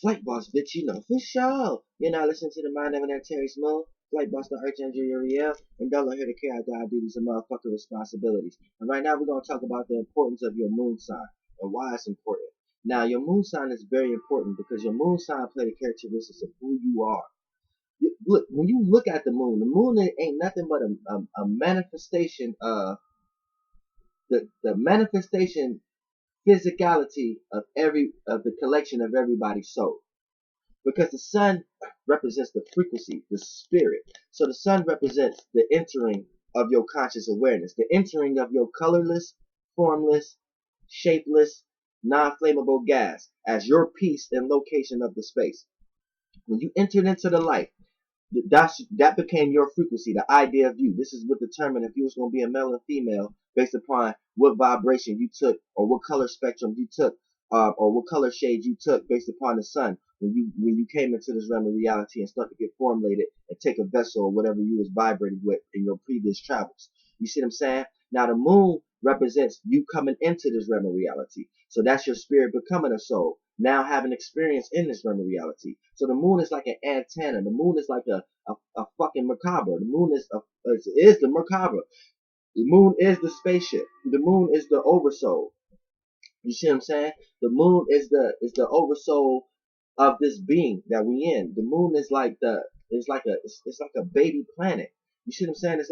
Flight Boss, bitch, you know, for sure. You're not listening to the Mind of an Terry's Moon. Flight Boss, the Archangel Uriel, and don't let her to carry out our duties and motherfucking responsibilities. And right now we're going to talk about the importance of your moon sign and why it's important. Now, your moon sign is very important because your moon sign plays the characteristics of who you are. Look, when you look at the moon ain't nothing but a manifestation of the manifestation physicality of the collection of everybody's soul. Because the sun represents the frequency, the spirit. So the sun represents the entering of your conscious awareness, the entering of your colorless, formless, shapeless, non-flammable gas as your piece and location of the space. When you entered into the light, that became your frequency, the idea of you. This is what determined if you was going to be a male and female based upon what vibration you took or what color spectrum you took or what color shade you took based upon the sun when you came into this realm of reality and start to get formulated and take a vessel or whatever you was vibrating with in your previous travels. You see what I'm saying? Now the moon represents you coming into this realm of reality. So that's your spirit becoming a soul. Now having experience in this realm of reality. So the moon is like an antenna. The moon is like a fucking macabre. The moon is the macabre. The moon is the spaceship. The moon is the oversoul. You see what I'm saying? The moon is the oversoul of this being that we in. The moon is like it's like a baby planet. You see what I'm saying? It's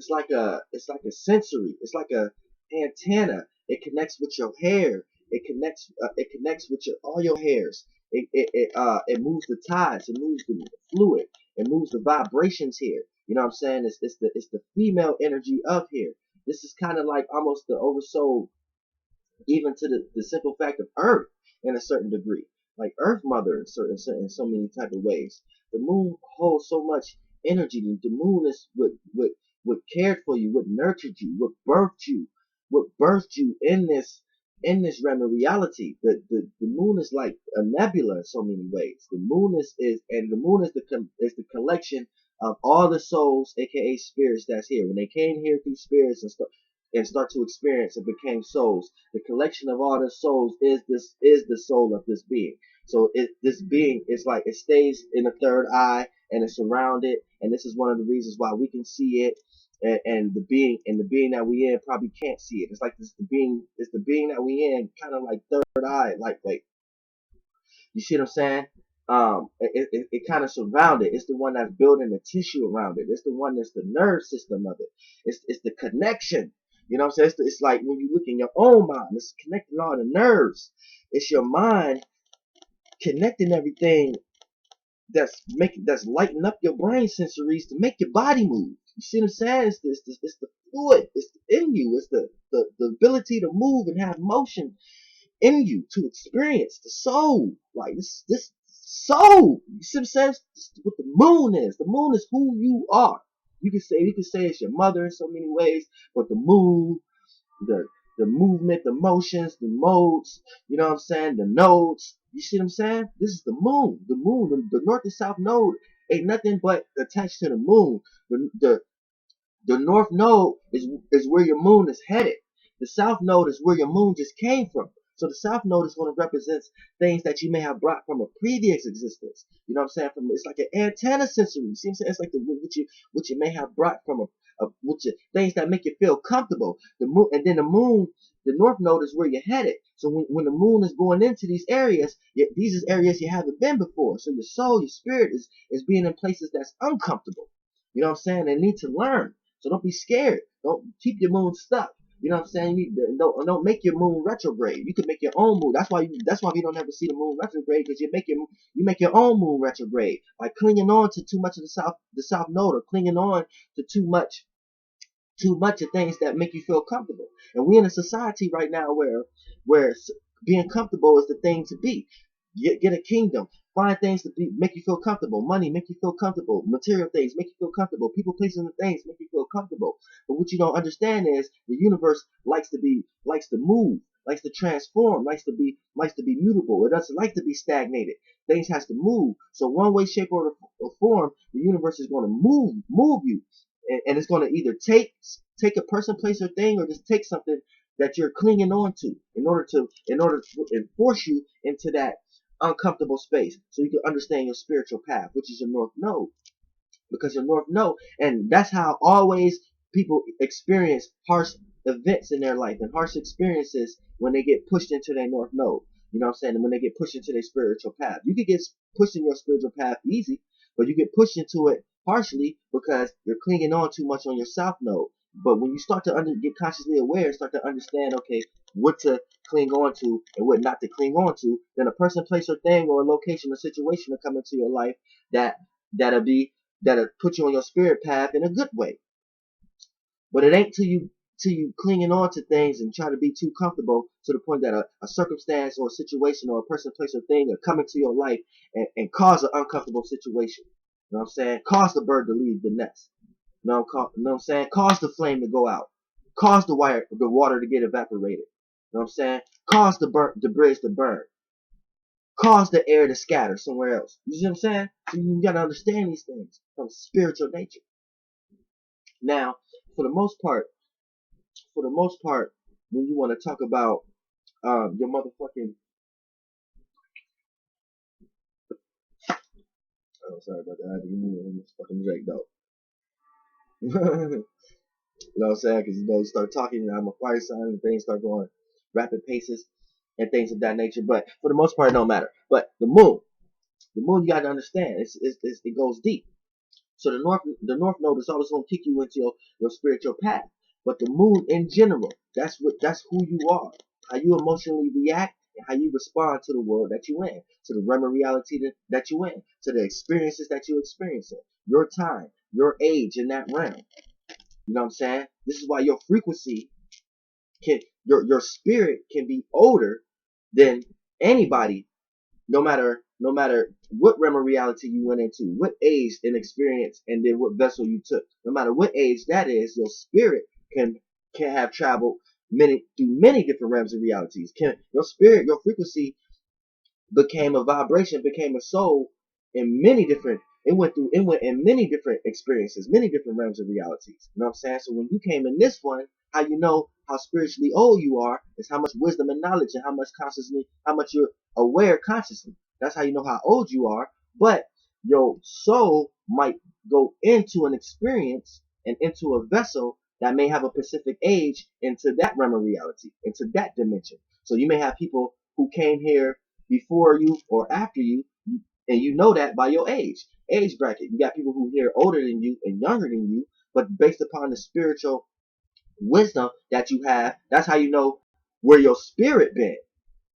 like a sensory. It's like a antenna. It connects with your hair. It connects with all your hairs. It moves the tides. It moves the fluid. It moves the vibrations here. You know what I'm saying? It's the female energy of here. This is kind of like almost the oversoul, even to the simple fact of Earth in a certain degree, like Earth Mother in so many type of ways. The moon holds so much energy. The moon is what cared for you, what nurtured you, what birthed you in this realm of reality. The moon is like a nebula in so many ways. The moon is the collection of all the souls, aka spirits, that's here. When they came here through spirits and start to experience and became souls, the collection of all the souls is the soul of this being. So this being is like it stays in the third eye and it's surrounded, and this is one of the reasons why we can see it. And the being that we in probably can't see it. It's like the being that we in, kind of like third eye, like you see what I'm saying? It kind of surrounded. It's the one that's building the tissue around it. It's the one that's the nerve system of it. It's the connection. You know what I'm saying? It's like when you look in your own mind, it's connecting all the nerves. It's your mind connecting everything that's lighting up your brain sensories to make your body move. You see what I'm saying? It's the fluid. It's in you. It's the ability to move and have motion in you to experience the soul. Like this soul. You see what I'm saying? This is what the moon is. The moon is who you are. You can say it's your mother in so many ways, but the moon, the movement, the motions, the modes, you know what I'm saying? The nodes. You see what I'm saying? This is the moon. The moon, the north and south node ain't nothing but attached to the moon. The north node is where your moon is headed. The south node is where your moon just came from. So the south node is going to represent things that you may have brought from a previous existence. You know what I'm saying? It's like an antenna sensory. You see what I'm saying? It's like what you may have brought from things that make you feel comfortable. The moon, and then the north node is where you're headed. So when the moon is going into these areas, these are areas you haven't been before. So your soul, your spirit is being in places that's uncomfortable. You know what I'm saying? They need to learn. So don't be scared. Don't keep your moon stuck. You know what I'm saying? Don't make your moon retrograde. You can make your own moon. That's why we don't ever see the moon retrograde, because you make your own moon retrograde by clinging on to too much of the south node, or clinging on to too much of things that make you feel comfortable. And we're in a society right now where being comfortable is the thing to be. Get a kingdom. Find things to make you feel comfortable. Money make you feel comfortable. Material things make you feel comfortable. People, places, and things make you feel comfortable. But what you don't understand is the universe likes to move, likes to transform, likes to be mutable. It doesn't like to be stagnated. Things has to move. So one way, shape, or form, the universe is going to move you, and it's going to either take a person, place, or thing, or just take something that you're clinging on to in order to enforce you into that uncomfortable space so you can understand your spiritual path, which is your north node. Because your north node, and that's how always people experience harsh events in their life and harsh experiences when they get pushed into their north node. You know what I'm saying? And when they get pushed into their spiritual path. You could get pushed in your spiritual path easy, but you get pushed into it harshly because you're clinging on too much on your south node. But when you start to get consciously aware, start to understand, okay, what to cling on to and what not to cling on to, then a person, place, or thing, or a location, or situation will come into your life that that'll be that'll put you on your spirit path in a good way. But it ain't till you clinging on to things and try to be too comfortable to the point that a circumstance or a situation or a person, place, or thing will come into your life and cause an uncomfortable situation. You know what I'm saying? Cause the bird to leave the nest. You know what I'm saying? Cause the flame to go out. Cause the water to get evaporated. You know what I'm saying? Cause the bridge to burn. Cause the air to scatter somewhere else. You see what I'm saying? So you gotta understand these things from spiritual nature. Now, for the most part, when you want to talk about your motherfucking, oh, sorry about that, I had to remove this fucking Drake though. You know what I'm saying? Because you start talking, and I'm a fire sign, and things start going rapid paces and things of that nature. But for the most part, it don't matter. But the moon, you got to understand, it goes deep. So the north node is always going to kick you into your spiritual path. But the moon in general, that's who you are, how you emotionally react, and how you respond to the world that you in, to the realm of reality that you in, to the experiences that you experiencing, your time, your age in that realm. You know what I'm saying? This is why your frequency your spirit can be older than anybody, no matter what realm of reality you went into, what age and experience, and then what vessel you took. No matter what age that is, your spirit can have traveled through many different realms of realities. Your spirit, your frequency became a vibration, became a soul in many different. It went in many different experiences, many different realms of realities. You know what I'm saying? So when you came in this one, how you know how spiritually old you are is how much wisdom and knowledge and how much you're aware consciously. That's how you know how old you are. But your soul might go into an experience and into a vessel that may have a specific age into that realm of reality, into that dimension. So you may have people who came here before you or after you, and you know that by your age bracket. You got people who here older than you and younger than you, but based upon the spiritual wisdom that you have, that's how you know where your spirit been.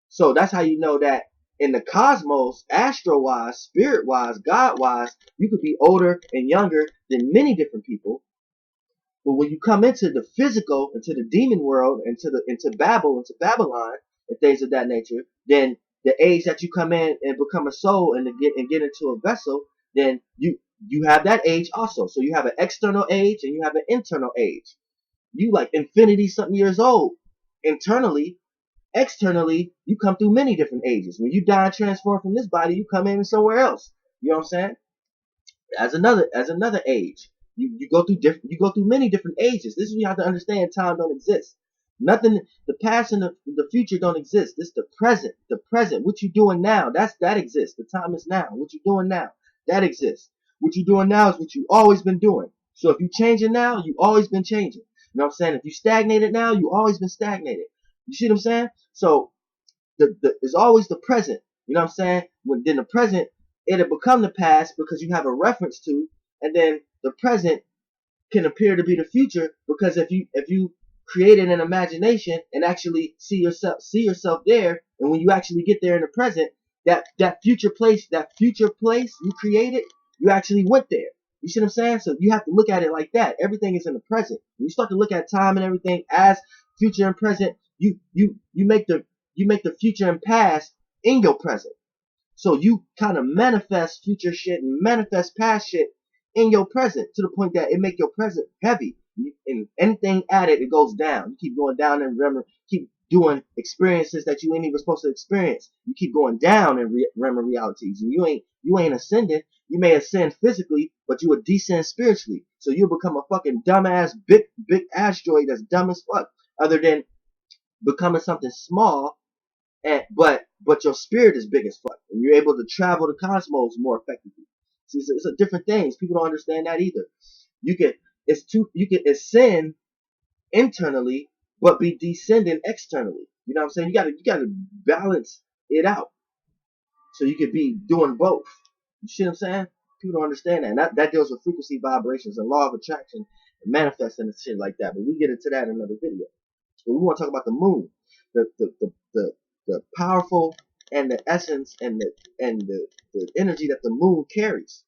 So that's how you know that in the cosmos, astro-wise, spirit-wise, God-wise, you could be older and younger than many different people. But when you come into the physical, into the demon world, into Babylon, and things of that nature, then the age that you come in and become a soul and get into a vessel, then you have that age also. So you have an external age and you have an internal age. You like infinity something years old. Internally, externally, you come through many different ages. When you die and transform from this body, you come in somewhere else. You know what I'm saying? As another age. You go through many different ages. This is what you have to understand. Time don't exist. Nothing. The past and the future don't exist. This is the present. The present. What you doing now? That exists. The time is now. What you doing now? That exists. What you doing now is what you always been doing. So if you changing now, you always been changing. You know what I'm saying? If you stagnated now, you always been stagnated. You see what I'm saying? So it's always the present. You know what I'm saying? Then the present, it'll become the past because you have a reference to, and then the present can appear to be the future because if you created an imagination and actually see yourself there, and when you actually get there in the present, that future place you created, you actually went there. You see what I'm saying? So you have to look at it like that. Everything is in the present. When you start to look at time and everything as future and present, you make the future and past in your present. So you kind of manifest future shit and manifest past shit in your present to the point that it make your present heavy. And anything added, it goes down. You keep going down and remember, keep doing experiences that you ain't even supposed to experience. You keep going down in realm realities, and you ain't ascending. You may ascend physically, but you will descend spiritually. So you'll become a fucking dumbass big asteroid that's dumb as fuck. Other than becoming something small, but but your spirit is big as fuck, and you're able to travel the cosmos more effectively. See, it's a different things. People don't understand that either. You can you can ascend internally, but be descending externally. You know what I'm saying? You gotta balance it out so you could be doing both. You see what I'm saying? People don't understand that. And that deals with frequency, vibrations, and law of attraction, and manifesting and shit like that. But we get into that in another video. But we want to talk about the moon, the powerful and the essence and the energy that the moon carries.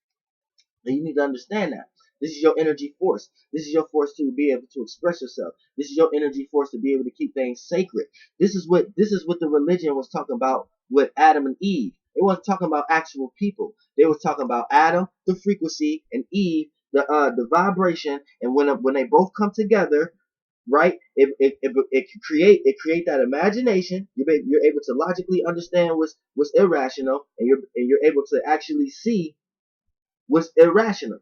And you need to understand that. This is your energy force. This is your force to be able to express yourself. This is your energy force to be able to keep things sacred. This is what the religion was talking about with Adam and Eve. They wasn't talking about actual people. They was talking about Adam, the frequency, and Eve, the vibration. And when they both come together, right, it create that imagination. You're able to logically understand what's irrational, and you're able to actually see what's irrational.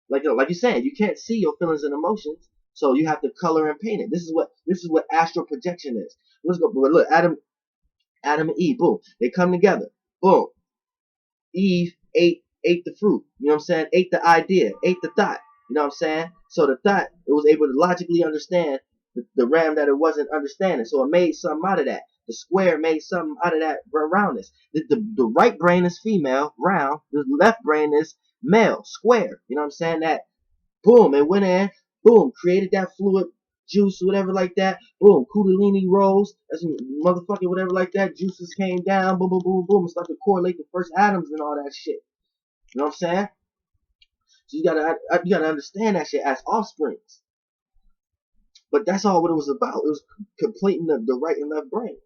Like you're saying, you can't see your feelings and emotions, so you have to color and paint it. This is what astral projection is. Let's go. But look, Adam and Eve, boom, they come together. Boom. Eve ate the fruit. You know what I'm saying? Ate the idea, ate the thought. You know what I'm saying? So the thought, it was able to logically understand the realm that it wasn't understanding. So it made something out of that. The square made something out of that roundness. The right brain is female, round. The left brain is male, square. You know what I'm saying? That, boom, it went in, boom, created that fluid juice, whatever like that. Boom, Kundalini rose, that's motherfucking whatever like that. Juices came down, boom, boom, boom, boom, and started to correlate the first atoms and all that shit. You know what I'm saying? So you gotta understand that shit as offsprings. But that's all what it was about. It was completing the right and left brain.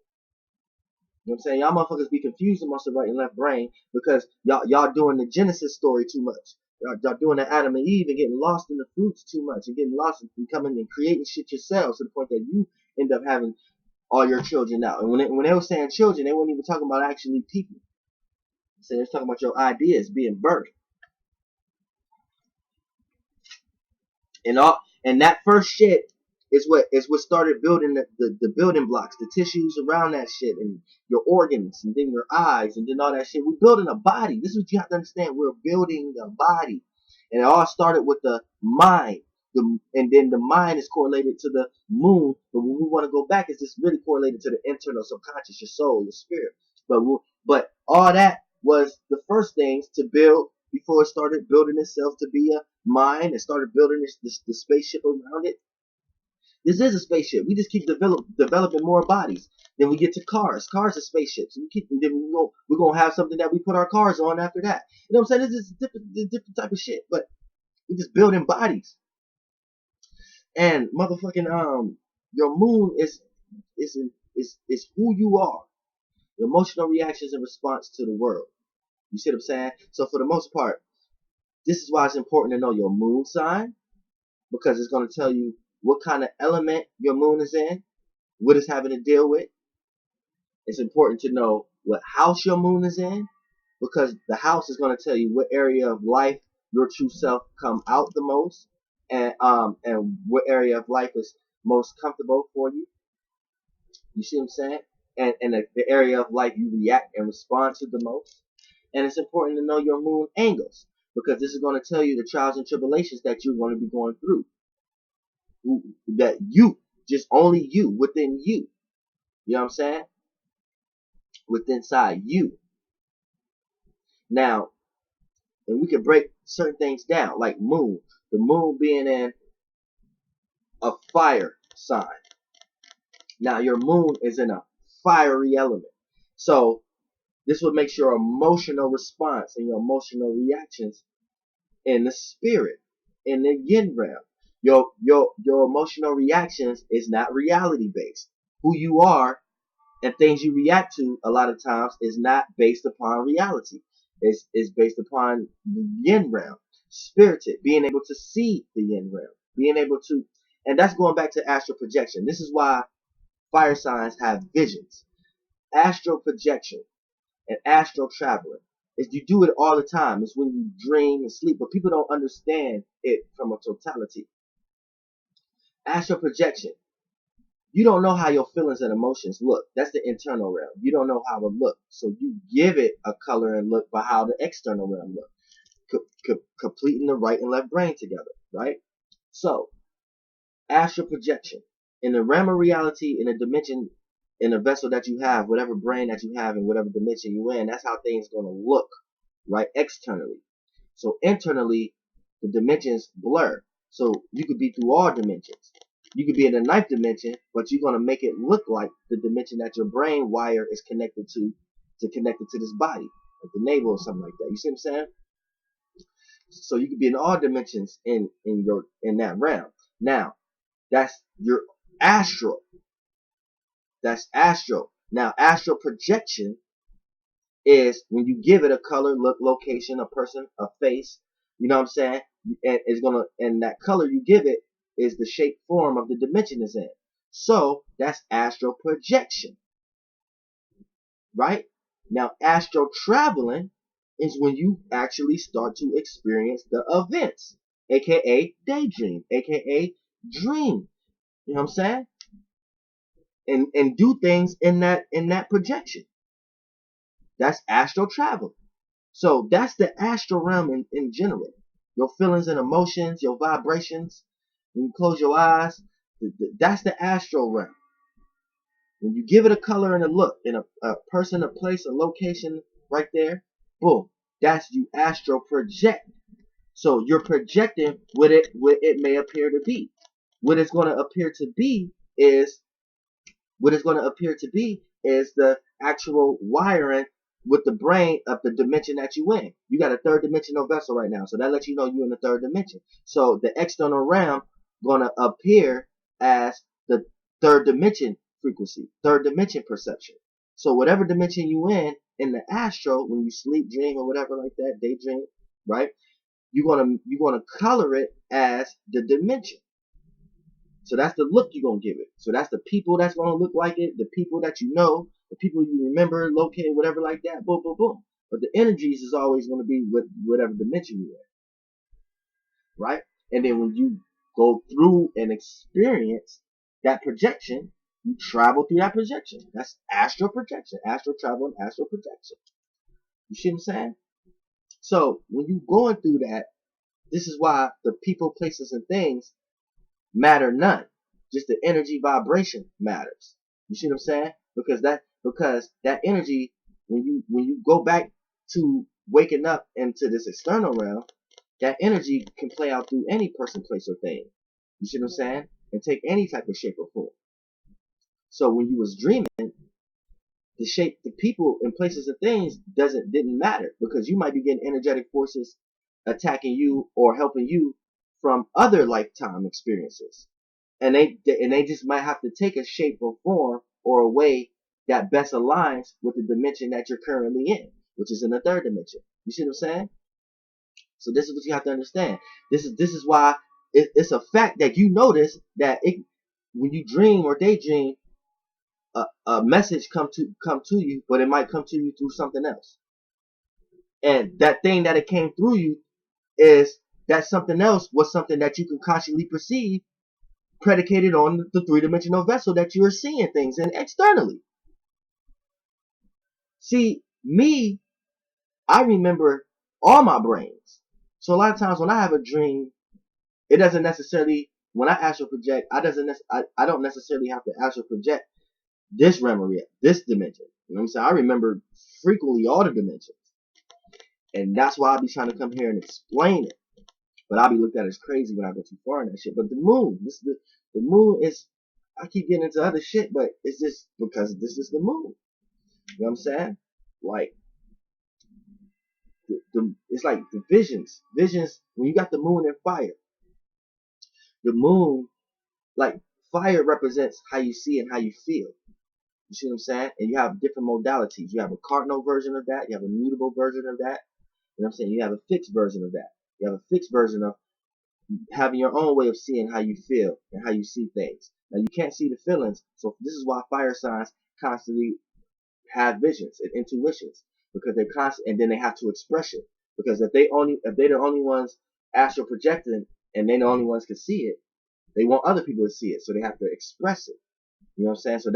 You know what I'm saying? Y'all motherfuckers be confused amongst the right and left brain because y'all doing the Genesis story too much. Y'all doing the Adam and Eve and getting lost in the fruits too much and getting lost in becoming and creating shit yourselves to the point that you end up having all your children out. And when they were saying children, they weren't even talking about actually people. They were talking about your ideas being birthed. And that first shit is what started building the building blocks, the tissues around that shit, and your organs, and then your eyes, and then all that shit. We're building a body. This is what you have to understand. We're building a body. And it all started with the mind. And then the mind is correlated to the moon. But when we want to go back, it's just really correlated to the internal subconscious, your soul, your spirit. But all that was the first things to build before it started building itself to be a mind and started building the spaceship around it. This is a spaceship. We just keep developing more bodies. Then we get to cars. Cars are spaceships. Then we're gonna have something that we put our cars on after that. You know what I'm saying? This is different type of shit. But we just building bodies. And motherfucking your moon is who you are. Your emotional reactions in response to the world. You see what I'm saying? So for the most part, this is why it's important to know your moon sign, because it's going to tell you what kind of element your moon is in, what it's having to deal with. It's important to know what house your moon is in, because the house is going to tell you what area of life your true self come out the most, and what area of life is most comfortable for you. You see what I'm saying? And the area of life you react and respond to the most. And it's important to know your moon angles, because this is going to tell you the trials and tribulations that you're going to be going through. That you, just only you, within you. You know what I'm saying? Within inside you. Now, and we can break certain things down, like moon. The moon being in a fire sign. Now, your moon is in a fiery element. So, this would make your emotional response and your emotional reactions in the spirit, in the yin realm. Your emotional reactions is not reality based. Who you are and things you react to a lot of times is not based upon reality. It's based upon the yin realm, spirited, being able to see the yin realm, being able to, and that's going back to astral projection. This is why fire signs have visions. Astral projection and astral traveling is you do it all the time. It's when you dream and sleep, but people don't understand it from a totality. Astral projection. You don't know how your feelings and emotions look. That's the internal realm. You don't know how it looks. So you give it a color and look by how the external realm looks. Completing the right and left brain together, right? So, astral projection. In the realm of reality, in a dimension, in a vessel that you have, whatever brain that you have, in whatever dimension you're in, that's how things are going to look, right? Externally. So internally, the dimensions blur. So you could be through all dimensions. You could be in the ninth dimension, but you're going to make it look like the dimension that your brain wire is connected to connect it to this body, like the navel or something like that. You see what I'm saying? So you could be in all dimensions in that realm. Now, that's your astral. That's astral. Now, astral projection is when you give it a color, look, location, a person, a face. You know what I'm saying? And it's and that color you give it is the shape, form of the dimension it's in. So that's astral projection, right? Now, astral traveling is when you actually start to experience the events, aka daydream, aka dream. You know what I'm saying? And do things in that projection. That's astral travel. So that's the astral realm in general. Your feelings and emotions, your vibrations. When you close your eyes, that's the astral realm. When you give it a color and a look, in a person, a place, a location right there, boom, that's you astral project. So you're projecting what it may appear to be. What it's going to appear to be is the actual wiring with the brain of the dimension that you in. You got a third dimensional vessel right now, so that lets you know you're in the third dimension. So the external realm gonna appear as the third dimension frequency, third dimension perception. So whatever dimension you in the astral, when you sleep, dream, or whatever like that, daydream, right? You're gonna color it as the dimension. So that's the look you're going to give it. So that's the people that's going to look like it, the people that you know, the people you remember, located, whatever like that, boom, boom, boom. But the energies is always going to be with whatever dimension you're in, right? And then when you go through and experience that projection, you travel through that projection. That's astral projection, astral travel and astral projection. You see what I'm saying? So when you're going through that, this is why the people, places, and things matter none. Just the energy vibration matters. You see what I'm saying? Because that energy, when you go back to waking up into this external realm, that energy can play out through any person, place, or thing. You see what I'm saying? And take any type of shape or form. So when you was dreaming, the shape, the people and places and things didn't matter, because you might be getting energetic forces attacking you or helping you from other lifetime experiences. And they just might have to take a shape or form or a way that best aligns with the dimension that you're currently in, which is in the third dimension. You see what I'm saying? So this is what you have to understand. This is why it's a fact that you notice that when you dream or daydream, a message come to you, but it might come to you through something else. And that thing that it came through you is that something else was something that you can consciously perceive, predicated on the three-dimensional vessel that you are seeing things in externally. See, me, I remember all my brains. So a lot of times when I have a dream, it doesn't necessarily, when I astral project, I don't necessarily have to astral project this memory, this dimension. You know what I'm saying? I remember frequently all the dimensions. And that's why I'll be trying to come here and explain it. But I'll be looked at as crazy when I go too far in that shit. But the moon, the moon is, I keep getting into other shit, but it's just because this is the moon. You know what I'm saying? Like, it's like the visions, when you got the moon and fire. The moon, like, fire represents how you see and how you feel. You see what I'm saying? And you have different modalities. You have a cardinal version of that. You have a mutable version of that. You know what I'm saying? You have a fixed version of that. You have a fixed version of having your own way of seeing how you feel and how you see things. Now, you can't see the feelings, so this is why fire signs constantly have visions and intuitions, because they're constant, and then they have to express it. Because if they're the only ones astral projecting and they're the only ones can see it, they want other people to see it, so they have to express it. You know what I'm saying? So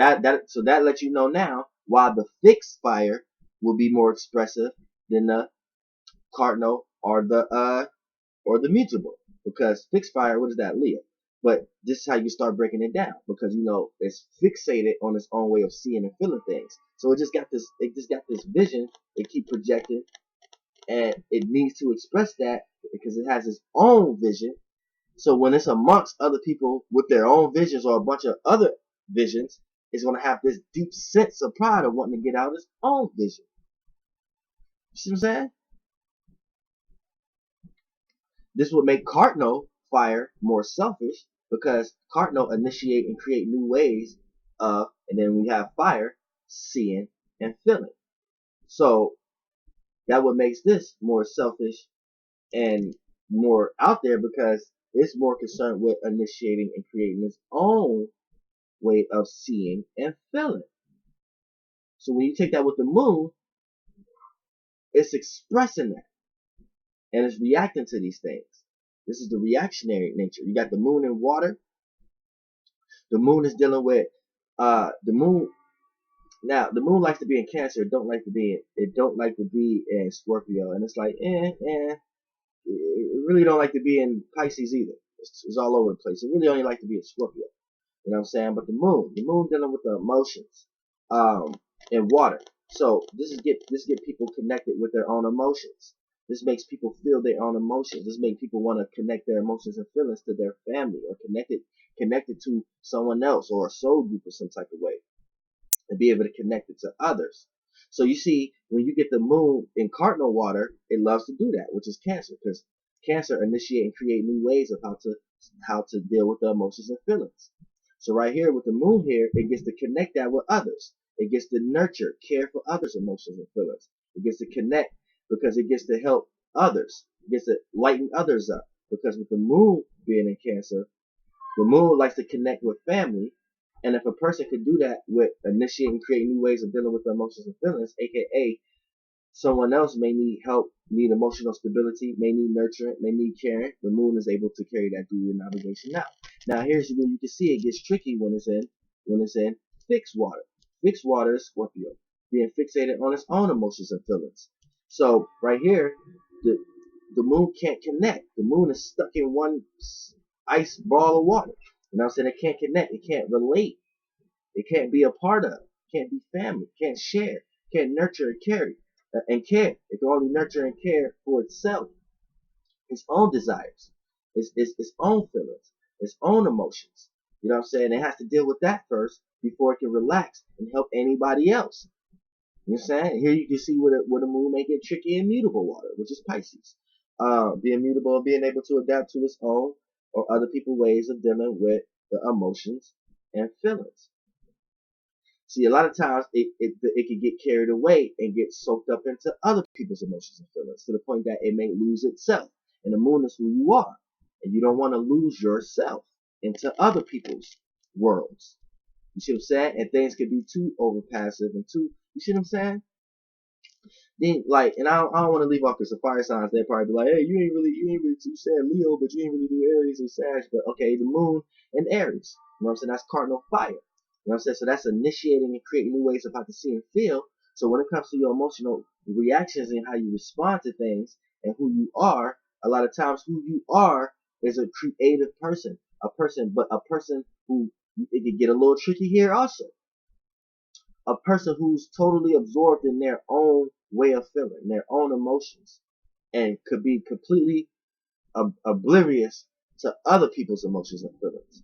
that lets you know now why the fixed fire will be more expressive than the cardinal or the mutable. Because fixed fire, what is that? Leo. But this is how you start breaking it down, because you know it's fixated on its own way of seeing and feeling things. So it just got this vision. It keep projecting, and it needs to express that because it has its own vision. So when it's amongst other people with their own visions or a bunch of other visions, it's going to have this deep sense of pride of wanting to get out its own vision. You see what I'm saying? This would make cardinal fire more selfish, because cardinal initiate and create new ways of, and then we have fire, seeing and feeling. So that what makes this more selfish and more out there, because it's more concerned with initiating and creating its own way of seeing and feeling. So when you take that with the moon, it's expressing that, and it's reacting to these things. This is the reactionary nature. You got the moon in water. The moon is dealing with the moon. Now the moon likes to be in Cancer. It don't like to be in Scorpio, and it's like it really don't like to be in Pisces either. It's all over the place. It really only like to be in Scorpio. You know what I'm saying? But the moon dealing with the emotions, and water. So this get people connected with their own emotions. This makes people feel their own emotions. This makes people want to connect their emotions and feelings to their family, or connected to someone else or a soul group of some type of way, and be able to connect it to others. So you see, when you get the moon in cardinal water, it loves to do that, which is Cancer, because Cancer initiate and create new ways of how to deal with the emotions and feelings. So right here with the moon here, it gets to connect that with others. It gets to nurture, care for others' emotions and feelings. It gets to connect because it gets to help others. It gets to lighten others up, because with the moon being in Cancer, the moon likes to connect with family. And if a person could do that with initiating, creating new ways of dealing with their emotions and feelings, aka someone else may need help, need emotional stability, may need nurturing, may need caring, the moon is able to carry that duty and obligation out. Now here's where you can see it gets tricky when it's in fixed water. Fixed water is Scorpio, being fixated on its own emotions and feelings. So right here, the moon can't connect. The moon is stuck in one ice ball of water. You know what I'm saying? It can't connect. It can't relate. It can't be a part of. It can't be family. It can't share. It can't nurture and care. It can only nurture and care for itself, its own desires, its own feelings, its own emotions. You know what I'm saying? It has to deal with that first before it can relax and help anybody else. You know what I'm saying? Here you can see where the moon may get tricky in mutable water, which is Pisces. Being mutable, being able to adapt to its own or other people's ways of dealing with the emotions and feelings. See, a lot of times it can get carried away and get soaked up into other people's emotions and feelings, to the point that it may lose itself. And the moon is who you are. And you don't want to lose yourself into other people's worlds. You see what I'm saying? And things can be too over passive and too, you see what I'm saying? Then, like, and I don't want to leave off, because the fire signs, they probably be like, hey, you ain't really, you said Leo, but you ain't really do Aries or Sag. But okay, the moon and Aries. You know what I'm saying? That's cardinal fire. You know what I'm saying? So that's initiating and creating new ways of how to see and feel. So when it comes to your emotional reactions and how you respond to things and who you are, a lot of times who you are is a creative person. But a person who, it can get a little tricky here also. A person who's totally absorbed in their own way of feeling, their own emotions, and could be completely oblivious to other people's emotions and feelings,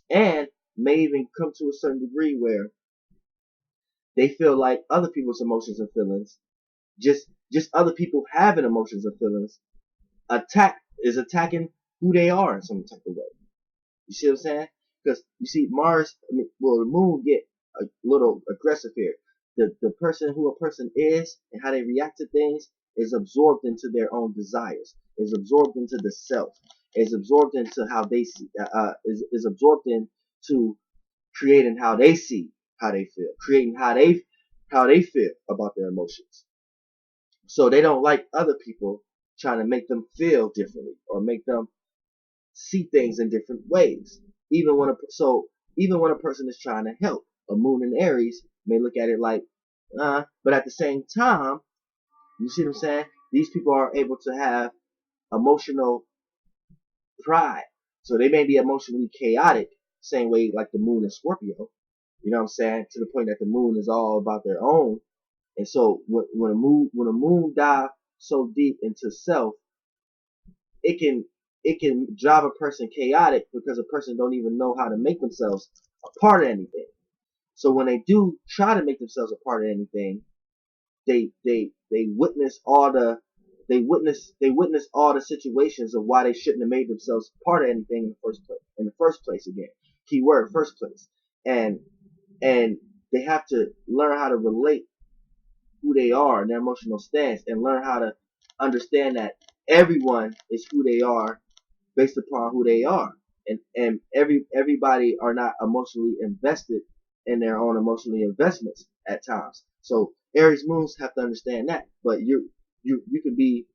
and may even come to a certain degree where they feel like other people's emotions and feelings, just other people having emotions and feelings, attacking who they are in some type of way. You see what I'm saying? Because you see Mars, the moon get a little aggressive here. The person who a person is and how they react to things is absorbed into their own desires, is absorbed into the self, is absorbed into how they see, is absorbed into creating how they see, how they feel, creating how they feel about their emotions. So they don't like other people trying to make them feel differently or make them see things in different ways. Even when so even when a person is trying to help. A moon in Aries may look at it like, but at the same time, you see what I'm saying? These people are able to have emotional pride. So they may be emotionally chaotic, same way like the moon in Scorpio. You know what I'm saying? To the point that the moon is all about their own. And so when a moon dive so deep into self, it can drive a person chaotic because a person don't even know how to make themselves a part of anything. So when they do try to make themselves a part of anything, they witness all the they witness all the situations of why they shouldn't have made themselves part of anything in the first place. In the first place, again, key word, first place, and they have to learn how to relate who they are and their emotional stance, and learn how to understand that everyone is who they are based upon who they are, and everybody are not emotionally invested in their own emotional investments at times. So Aries moons have to understand that, but you can be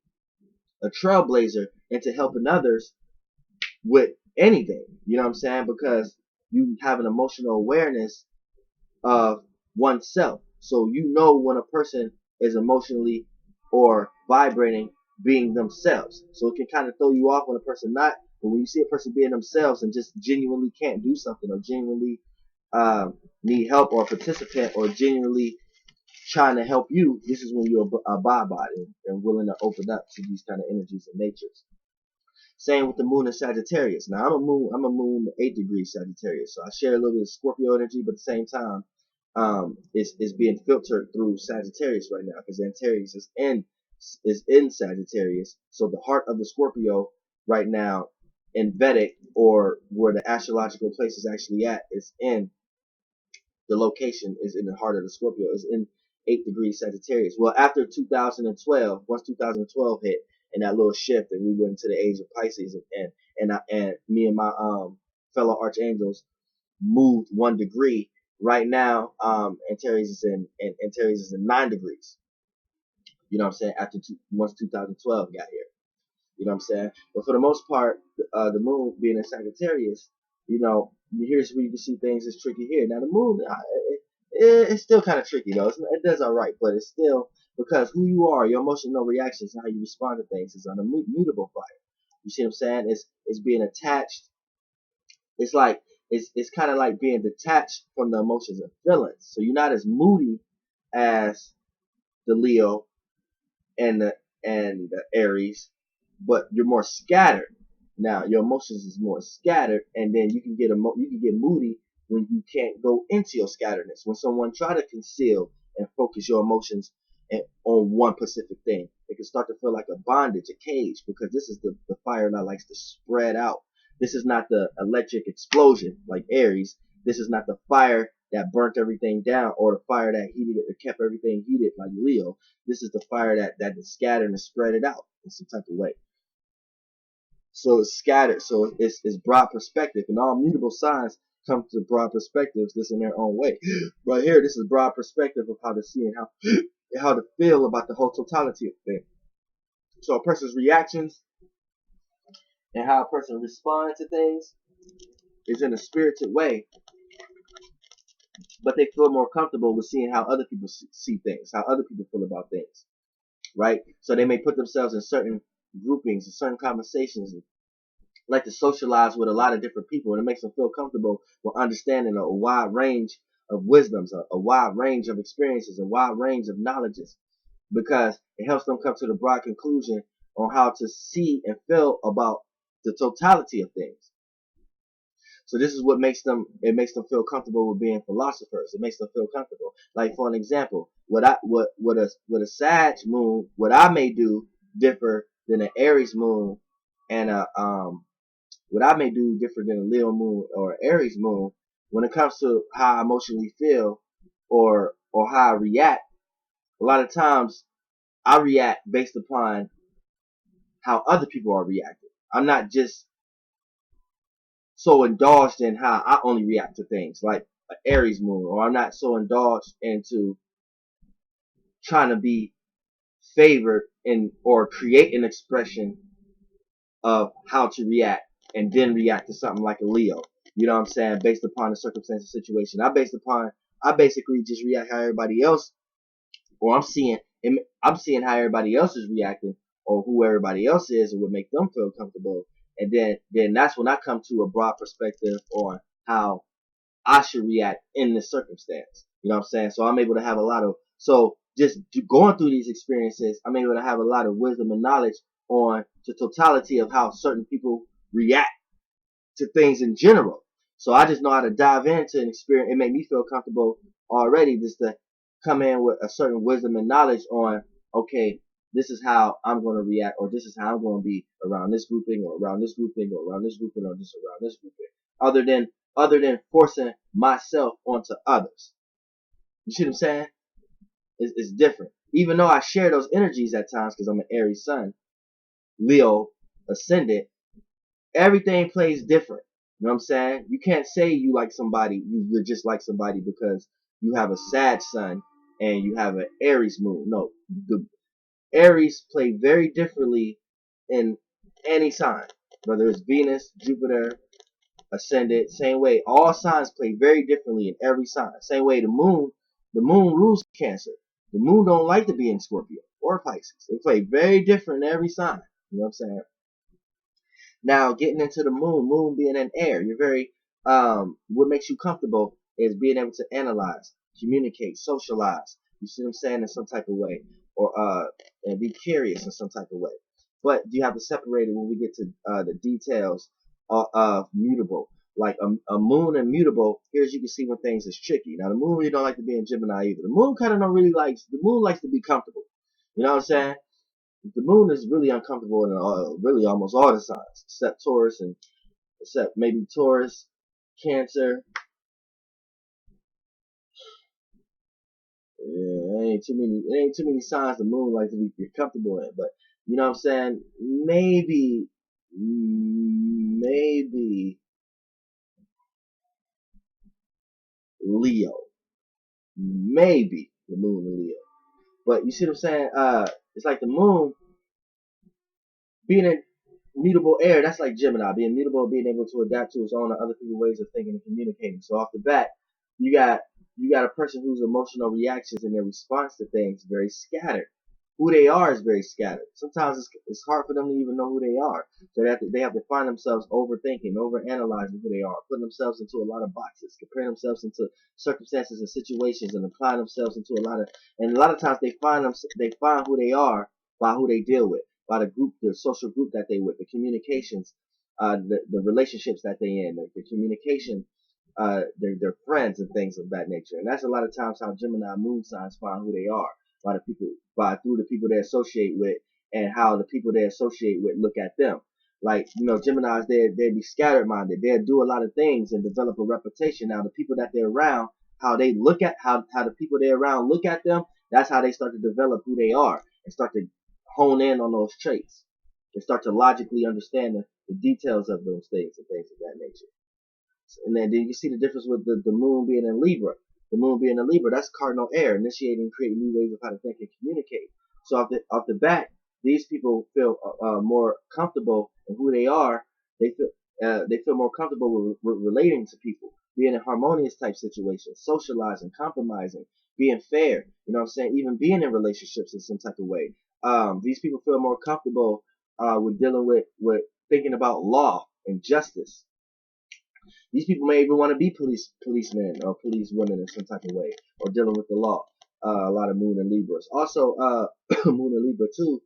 a trailblazer into helping others with anything. You know what I'm saying? Because you have an emotional awareness of oneself. So you know when a person is emotionally or vibrating being themselves. So it can kind of throw you off when a person not. But when you see a person being themselves and just genuinely can't do something, or genuinely need help, or participant, or genuinely trying to help you, this is when you abide by it and willing to open up to these kind of energies and natures. Same with the moon in Sagittarius. Now I'm a moon 8 degrees Sagittarius, so I share a little bit of Scorpio energy, but at the same time, it's being filtered through Sagittarius right now because Antares is in Sagittarius. So the heart of the Scorpio right now in Vedic, or where the astrological place is actually at, is in the location is in the heart of the Scorpio, is in 8 degrees Sagittarius. Well, after 2012, once 2012 hit and that little shift, and we went into the age of Pisces, and me and my fellow archangels moved 1 degree. Right now, Antares is in 9 degrees. You know what I'm saying? Once 2012 got here. You know what I'm saying? But for the most part, the moon being in Sagittarius, you know, here's where you can see things is tricky here. Now the moon, it's still kind of tricky though. It does all right, but it's still, because who you are, your emotional reactions, and how you respond to things is on a mutable fire. You see what I'm saying? It's being attached. It's like it's kind of like being detached from the emotions and feelings. So you're not as moody as the Leo and the Aries, but you're more scattered. Now your emotions is more scattered, and then you can get moody when you can't go into your scatteredness. When someone try to conceal and focus your emotions on one specific thing, it can start to feel like a bondage, a cage, because this is the fire that likes to spread out. This is not the electric explosion like Aries. This is not the fire that burnt everything down, or the fire that kept everything heated like Leo. This is the fire that scattered and spread it out in some type of way. So it's scattered. So it's broad perspective, and all mutable signs come to broad perspectives this in their own way. Right here, this is broad perspective of how to see and how to feel about the whole totality of things. So a person's reactions and how a person responds to things is in a spirited way, but they feel more comfortable with seeing how other people see things, how other people feel about things, right? So they may put themselves in certain groupings and certain conversations, and like to socialize with a lot of different people, and it makes them feel comfortable with understanding a wide range of wisdoms, a wide range of experiences, a wide range of knowledges, because it helps them come to the broad conclusion on how to see and feel about the totality of things. So this is what makes them feel comfortable with being philosophers. It makes them feel comfortable. Like, for an example, what a Sag moon, what I may do differ than an Aries moon, and what I may do different than a Leo moon or an Aries moon when it comes to how I emotionally feel or how I react. A lot of times I react based upon how other people are reacting. I'm not just so indulged in how I only react to things like an Aries moon, or I'm not so indulged into trying to be favored in or create an expression of how to react and then react to something like a Leo. You know what I'm saying? Based upon the circumstance and situation. I basically just react how everybody else, or I'm seeing how everybody else is reacting, or who everybody else is, and would make them feel comfortable. And then that's when I come to a broad perspective on how I should react in this circumstance. You know what I'm saying? So I'm able to have just going through these experiences, I'm able to have a lot of wisdom and knowledge on the totality of how certain people react to things in general. So I just know how to dive into an experience. It made me feel comfortable already just to come in with a certain wisdom and knowledge on, okay, this is how I'm going to react, or this is how I'm going to be around this grouping, or around this grouping, or around this grouping, or just around this grouping. Other than forcing myself onto others. You see what I'm saying? It's different. Even though I share those energies at times because I'm an Aries sun, Leo ascendant, everything plays different. You know what I'm saying? You can't say you like somebody, you're just like somebody because you have a Sag sun and you have an Aries moon. No, the Aries play very differently in any sign, whether it's Venus, Jupiter, ascendant, same way. All signs play very differently in every sign. Same way the moon rules Cancer. The moon don't like to be in Scorpio or Pisces. They play very different in every sign. You know what I'm saying? Now, getting into the moon being an air, you're very, what makes you comfortable is being able to analyze, communicate, socialize. You see what I'm saying? In some type of way, or and be curious in some type of way. But you have to separate it when we get to the details of mutable. Like a moon and mutable, here's you can see when things is tricky. Now the moon really don't like to be in Gemini either. The moon kind of don't really likes, the moon likes to be comfortable. You know what I'm saying? The moon is really uncomfortable in really almost all the signs, except Taurus and except maybe Taurus, Cancer. Yeah, it ain't too many signs the moon likes to be comfortable in. But you know what I'm saying? Maybe Leo. Maybe the moon and Leo. But you see what I'm saying? It's like the moon being in mutable air, that's like Gemini, being mutable, being able to adapt to its own and other people's ways of thinking and communicating. So off the bat, you got a person whose emotional reactions and their response to things very scattered. Who they are is very scattered. Sometimes it's hard for them to even know who they are. So they have to find themselves overthinking, overanalyzing who they are, putting themselves into a lot of boxes, comparing themselves into circumstances and situations, and applying themselves into and a lot of times they find who they are by who they deal with, by the social group that they with, the communications, the relationships that they in, the communication, their friends and things of that nature. And that's a lot of times how Gemini moon signs find who they are through the people they associate with, and how the people they associate with look at them. Like, Geminis, they be scattered minded. They'll do a lot of things and develop a reputation. Now, the people that they're around, how the people they're around look at them, that's how they start to develop who they are and start to hone in on those traits and start to logically understand the details of those things and things of that nature. And then you see the difference with the moon being in Libra. The moon being in Libra, that's cardinal air, initiating and creating new ways of how to think and communicate. So off the bat, these people feel more comfortable in who they are. They feel more comfortable with relating to people, being in harmonious type situations, socializing, compromising, being fair. You know what I'm saying? Even being in relationships in some type of way. These people feel more comfortable with dealing with thinking about law and justice. These people may even want to be policemen or policewomen in some type of way, or dealing with the law. A lot of moon and Libras. Also, moon and Libra too.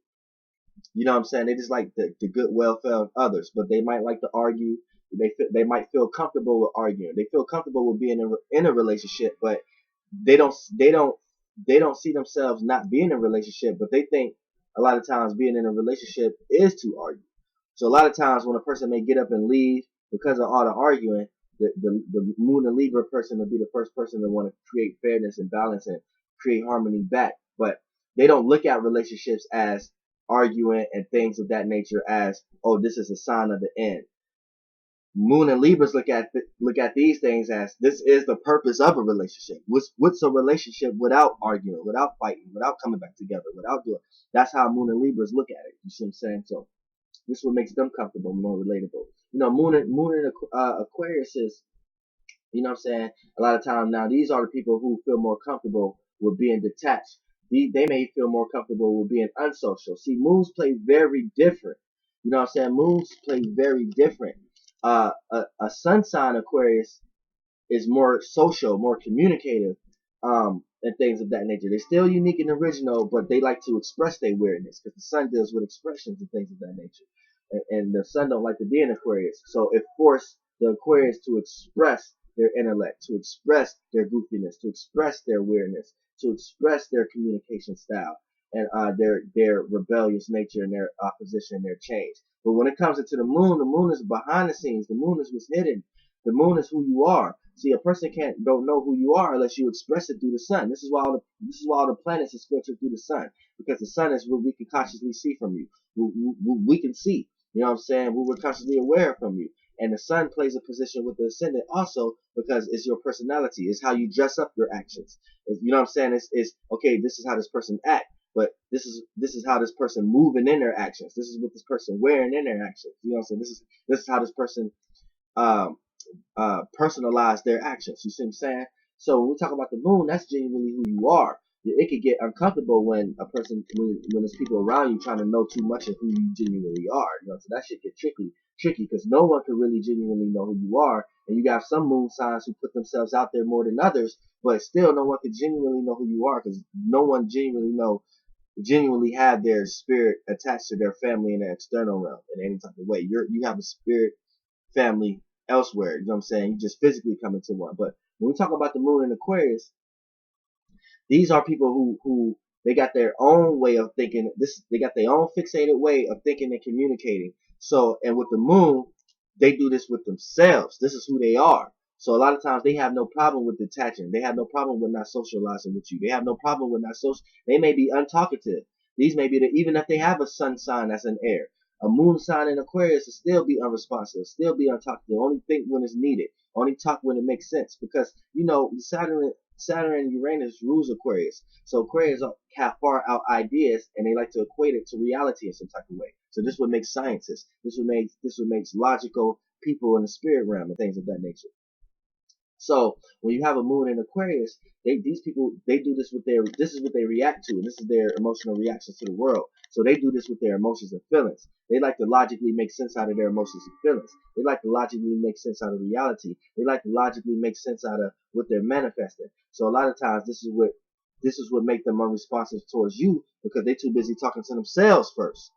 You know what I'm saying? They just like the good welfare of others, but they might like to argue. They might feel comfortable with arguing. They feel comfortable with being in a relationship, but they don't see themselves not being in a relationship. But they think a lot of times being in a relationship is to argue. So a lot of times when a person may get up and leave because of all the arguing, the moon and Libra person will be the first person to want to create fairness and balance and create harmony back. But they don't look at relationships as arguing and things of that nature as, oh, this is a sign of the end. Moon and Libras look at these things as, this is the purpose of a relationship. What's a relationship without arguing, without fighting, without coming back together, without doing? That's how Moon and Libras look at it. You see what I'm saying? So this is what makes them comfortable, more relatable. You know, moon in Aquarius is, you know what I'm saying? A lot of times now, these are the people who feel more comfortable with being detached. They may feel more comfortable with being unsocial. See, moons play very different. You know what I'm saying? Moons play very different. A sun sign Aquarius is more social, more communicative, and things of that nature. They're still unique and original, but they like to express their weirdness because the sun deals with expressions and things of that nature. And the sun don't like to be in Aquarius. So it forced the Aquarius to express their intellect, to express their goofiness, to express their weirdness, to express their communication style and their rebellious nature and their opposition and their change. But when it comes into the moon is behind the scenes. The moon is what's hidden. The moon is who you are. See, a person don't know who you are unless you express it through the sun. This is why all the planets is filtered through the sun, because the sun is what we can consciously see from you. We can see. You know what I'm saying? We were consciously aware from you. And the sun plays a position with the ascendant also because it's your personality. It's how you dress up your actions. You know what I'm saying? It's okay, this is how this person act, but this is how this person moving in their actions. This is what this person wearing in their actions. You know what I'm saying? This is how this person um personalize their actions. You see what I'm saying? So when we talk about the moon, that's genuinely who you are. It could get uncomfortable when when there's people around you trying to know too much of who you genuinely are. You know, so that shit get tricky because no one can really genuinely know who you are. And you got some moon signs who put themselves out there more than others, but still no one can genuinely know who you are because no one genuinely have their spirit attached to their family in the external realm in any type of way. You have a spirit family elsewhere. You know what I'm saying? You just physically come into one. But when we talk about the moon in Aquarius, these are people who they got their own way of thinking. They got their own fixated way of thinking and communicating. So, and with the moon, they do this with themselves. This is who they are. So a lot of times they have no problem with detaching. They have no problem with not socializing with you. They have no problem with not social. They may be untalkative. These may be even if they have a sun sign that's an air. A moon sign in Aquarius will still be unresponsive, still be untalkative. Only think when it's needed. Only talk when it makes sense. Because, you know, Saturn and Uranus rules Aquarius. So Aquarius have far out ideas and they like to equate it to reality in some type of way. So this would make scientists. This would make logical people in the spirit realm and things of that nature. So when you have a moon in Aquarius, these people do this with this is what they react to, and this is their emotional reactions to the world. So they do this with their emotions and feelings. They like to logically make sense out of their emotions and feelings. They like to logically make sense out of reality. They like to logically make sense out of what they're manifesting. So a lot of times this is what make them unresponsive towards you because they're too busy talking to themselves first.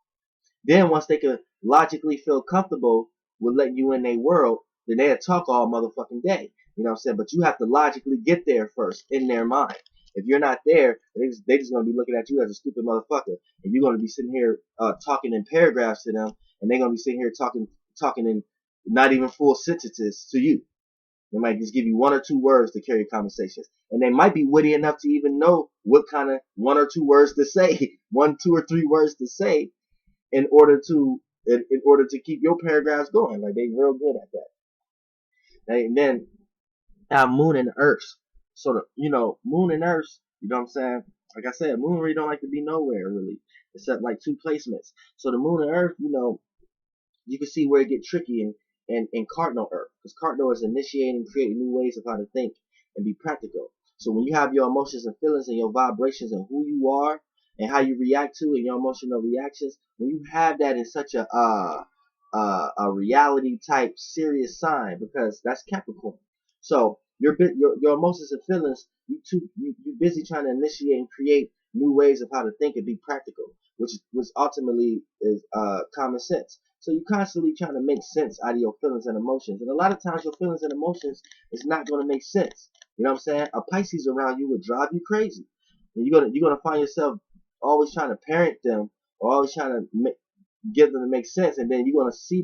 Then once they can logically feel comfortable with letting you in their world, then they'll talk all motherfucking day. You know what I'm saying? But you have to logically get there first in their mind. If you're not there, they just gonna be looking at you as a stupid motherfucker, and you're gonna be sitting here talking in paragraphs to them, and they're gonna be sitting here talking in not even full sentences to you. They might just give you one or two words to carry conversations, and they might be witty enough to even know what kind of one or two words to say, 1, 2, or 3 words to say, in order to keep your paragraphs going. Like they real good at that. And then have moon and earth. So moon and earth, you know what I'm saying? Like I said, moon really don't like to be nowhere really. Except like 2 placements. So the moon and earth, you can see where it get tricky in cardinal earth. Because cardinal is initiating, creating new ways of how to think and be practical. So when you have your emotions and feelings and your vibrations and who you are and how you react to and your emotional reactions, when you have that in such a reality type serious sign, because that's Capricorn. So your emotions and feelings, you busy trying to initiate and create new ways of how to think and be practical, which ultimately is common sense. So you're constantly trying to make sense out of your feelings and emotions, and a lot of times your feelings and emotions is not going to make sense. You know what I'm saying? A Pisces around you would drive you crazy, and you're gonna find yourself always trying to parent them or always trying to get them to make sense, and then you're gonna see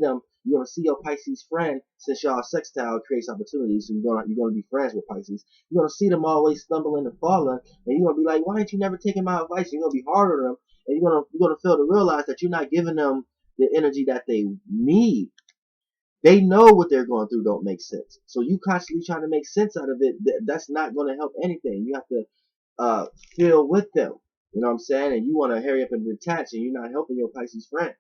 your Pisces friend, since y'all sextile creates opportunities, so you're gonna be friends with Pisces. You're gonna see them always stumbling and falling, and you're gonna be like, why ain't you never taking my advice? You're gonna be hard on them, and you're gonna fail to realize that you're not giving them the energy that they need. They know what they're going through don't make sense, so you constantly trying to make sense out of it. That's not gonna help anything. You have to feel with them. You know what I'm saying? And you want to hurry up and detach, and you're not helping your Pisces friend.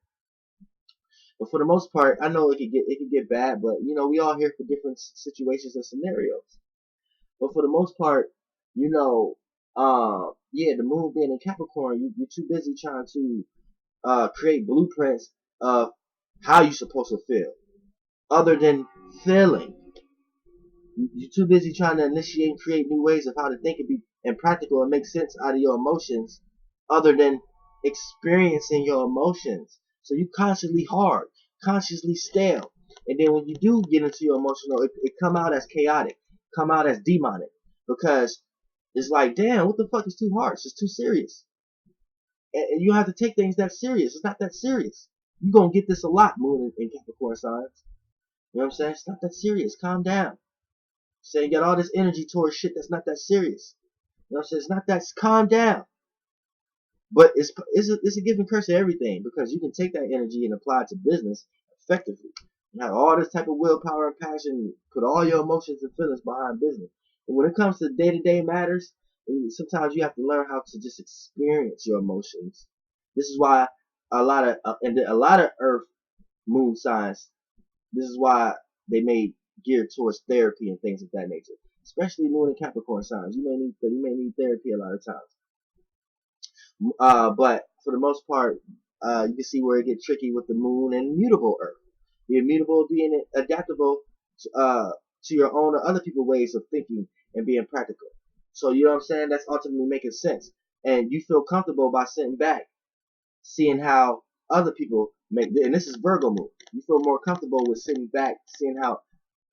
But for the most part, I know it could get bad, but you know, we all here for different situations and scenarios. But for the most part, you know, yeah, the moon being in Capricorn, you're too busy trying to create blueprints of how you're supposed to feel, other than feeling. You're too busy trying to initiate and create new ways of how to think and be and practical and make sense out of your emotions, other than experiencing your emotions. So you constantly hard, consciously stale, and then when you do get into your emotional, it come out as chaotic, come out as demonic, because it's like, damn, what the fuck is too hard? It's just too serious, and you have to take things that serious. It's not that serious. You're gonna get this a lot, Moon in Capricorn signs. You know what I'm saying? It's not that serious. Calm down. Saying you got all this energy towards shit that's not that serious. You know what I'm saying? It's not that. Calm down. But it's a given curse to everything, because you can take that energy and apply it to business effectively. You have all this type of willpower and passion, put all your emotions and feelings behind business. But when it comes to day-to-day matters, sometimes you have to learn how to just experience your emotions. This is why a lot of Earth moon signs. This is why they made geared towards therapy and things of that nature. Especially Moon and Capricorn signs. You may need therapy a lot of times. But for the most part, you can see where it gets tricky with the Moon and mutable Earth. The immutable being adaptable to your own or other people's ways of thinking and being practical. So you know what I'm saying? That's ultimately making sense. And you feel comfortable by sitting back, seeing how other people make, and this is Virgo Moon. You feel more comfortable with sitting back, seeing how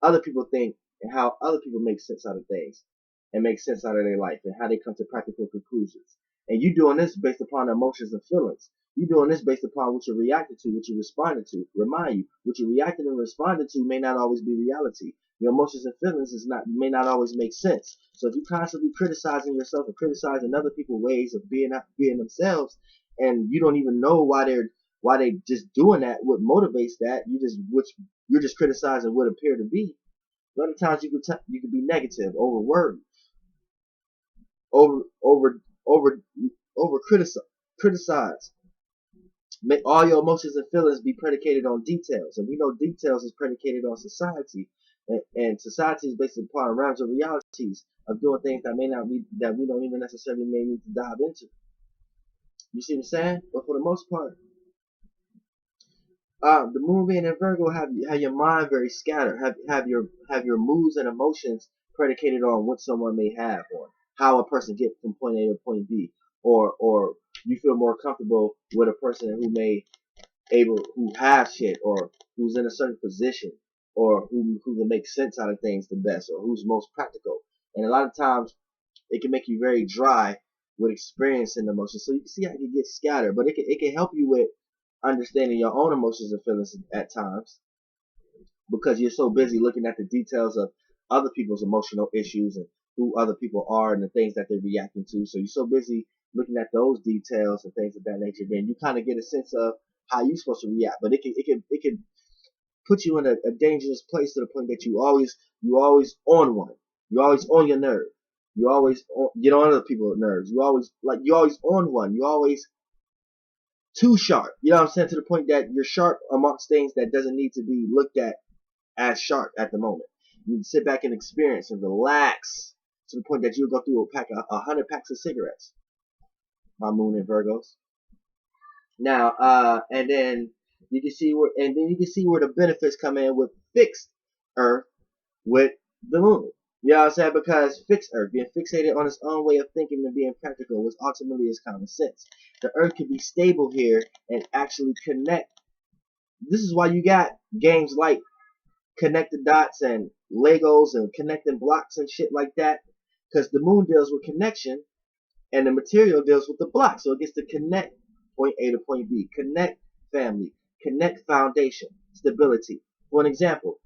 other people think and how other people make sense out of things and make sense out of their life and how they come to practical conclusions. And you doing this based upon emotions and feelings. You doing this based upon what you're reacting to, what you responded to. Remind you, what you reacted and responded to may not always be reality. Your emotions and feelings may not always make sense. So if you're constantly criticizing yourself and criticizing other people's ways of being themselves, and you don't even know why they just doing that, what motivates that, you're just criticizing what appear to be. A lot of times you could be negative, over worried, over over over over criticize. Make all your emotions and feelings be predicated on details, and we know details is predicated on society, and society is based upon realms of realities of doing things that we don't even necessarily may need to dive into. You see what I'm saying? But for the most part, the moon being in Virgo have your mind very scattered. Have your moods and emotions predicated on what someone may have, or how a person gets from point A to point B, or you feel more comfortable with a person who has shit, or who's in a certain position, or who can make sense out of things the best, or who's most practical. And a lot of times it can make you very dry with experiencing emotions. So you can see how it can get scattered, but it can help you with understanding your own emotions and feelings at times, because you're so busy looking at the details of other people's emotional issues and who other people are and the things that they're reacting to. So you're so busy looking at those details and things of that nature, then you kind of get a sense of how you're supposed to react. But it can put you in a dangerous place to the point that you always on one. You always on your nerve. You always get on other people's nerves. You always on one. You always too sharp. You know what I'm saying? To the point that you're sharp amongst things that doesn't need to be looked at as sharp at the moment. You need to sit back and experience and relax to the point that you'll go through a 100 packs of cigarettes. My moon in Virgos. Now, and then you can see where the benefits come in with fixed Earth with the moon. You know what I'm saying? Because fixed Earth, being fixated on its own way of thinking and being practical, which ultimately is common sense. The Earth can be stable here and actually connect. This is why you got games like Connect the Dots and Legos and connecting blocks and shit like that. Because the moon deals with connection and the material deals with the block. So it gets to connect point A to point B. Connect family. Connect foundation. Stability. For an example,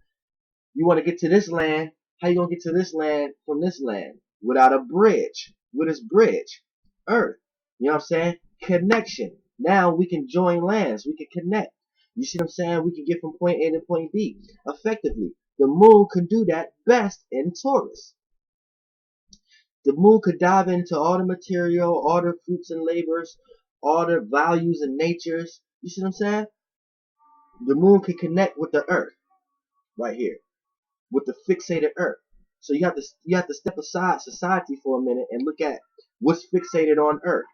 you want to get to this land. How you going to get to this land from this land? Without a bridge. What is bridge? Earth. You know what I'm saying? Connection. Now we can join lands. We can connect. You see what I'm saying? We can get from point A to point B effectively. The moon can do that best in Taurus. The moon could dive into all the material, all the fruits and labors, all the values and natures. You see what I'm saying? The moon can connect with the earth right here, with the fixated earth. So you have to step aside society for a minute and look at what's fixated on earth.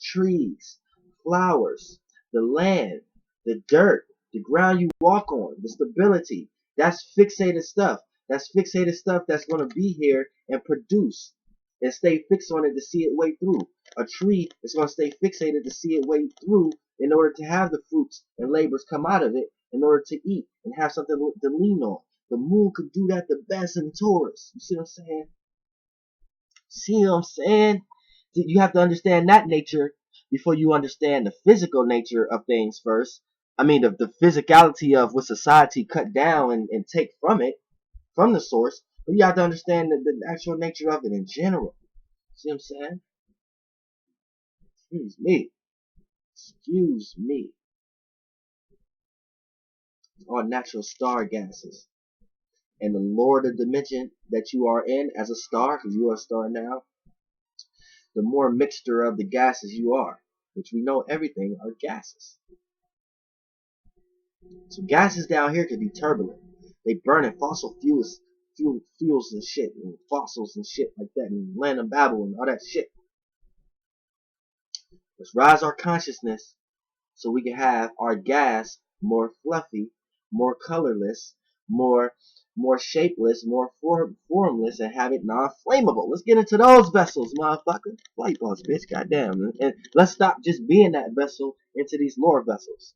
Trees, flowers, the land, the dirt, the ground you walk on, the stability. That's fixated stuff. That's fixated stuff that's going to be here and produce and stay fixed on it to see it way through. A tree is going to stay fixated to see it way through in order to have the fruits and labors come out of it in order to eat and have something to lean on. The moon could do that the best in Taurus. You see what I'm saying? See what I'm saying? You have to understand that nature before you understand the physical nature of things first. I mean, the physicality of what society cut down and take from it, from the source. But you have to understand the actual nature of it in general. See what I'm saying? Excuse me. Excuse me. All natural star gases. And the lower the dimension that you are in as a star, because you are a star now, the more mixture of the gases you are, which we know everything are gases. So gases down here can be turbulent. They burn in fossil fuels and shit, and fossils and shit like that, and land of Babel and all that shit. Let's rise our consciousness so we can have our gas more fluffy, more colorless, more shapeless, more formless, and have it non-flammable. Let's get into those vessels, motherfucker. Flight boss, bitch, goddamn. And let's stop just being that vessel into these lower vessels.